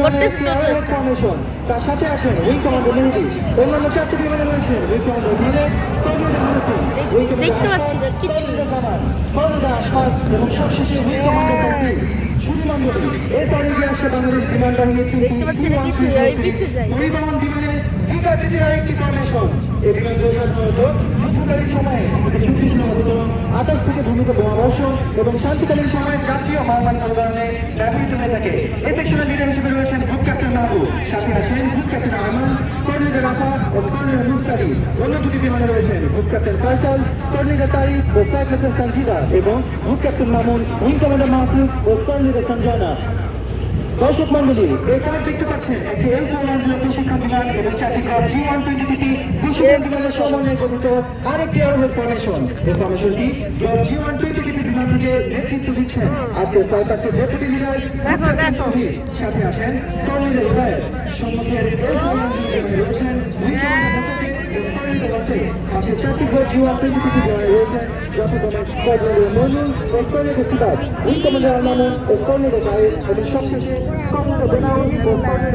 Formation. তার সাথে আছেন উইং কমান্ডার মেহেদী। অন্যান্য 4টি বিমানে রয়েছেন wing commander Khaled, squadron Hasan, wing দেখতে কমান্ডার পাচ্ছি না কিছু। স্কোয়াড্রন আশফাক এবং সবশেষে উইং কমান্ডার তাওফিক। শুধু মণ্ডলী এরপরে এগিয়ে আসছে বাংলাদেশ বিমান বাহিনীর দেখতে পাচ্ছি না কিছু, আমি পিছিয়ে যাই। পরিবহন বিমানের বিকাটির আরেকটি ফরমেশন। এই বিমানগুলো সাধারণত যুদ্ধকালীন সময়ে আকাশ থেকে ভূমিতে বোমাবর্ষণ এবং শান্তিকালীন সময়ে জাতীয় মহামান্য উদাহরণে ব্যবহৃত হয়ে থাকে। এই সেকশনের লিডার হিসেবে রয়েছেন গ্রুপ ক্যাপ্টেন মাহবুব, সাথে আছেন group captain Arman, squadron leader Rafa ও স্কোয়াড লিডার মুক্তাদি। অন্য দুটি বিমানে রয়েছেন group captain Faisal, squadron leader Tariq ও ফ্লাইট লেফটেন্যান্ট সঞ্জিদা এবং group captain Mamun, wing commander Mahfuz ও স্কোয়াড লিডার সঞ্জয়না। দর্শক মন্ডলী, এখানে দেখতে পাচ্ছেন একটি L410 প্রশিক্ষণ বিমান এবং 4টি G120 থেকে প্রশিক্ষণ বিমানের সমন্বয়ে গঠিত আরেকটি এয়ারওয়েভ ফরমেশন। এই ফরমেশনটি G120 থেকে বিমান থেকে নেতৃত্ব দিচ্ছেন আজকের ফ্লাইপাসের ডেপুটি লিডার তৌহিদ, সাথে আছেন স্কোয়াড লিডার ইব্রাহিম। সম্মুখের L410 রয়েছেন পাশে 4টি G120 থেকে বিমানে রয়েছেন যথাক্রমে স্কোয়াড লিডার মইনুল ও squadron leader Sibat, wing commander Al Mamun ও স্কোয়াড লিডার গায়েস এবং সবশেষে স্কোয়াড লিডার বেনাউল ও স্কোয়াড লিডার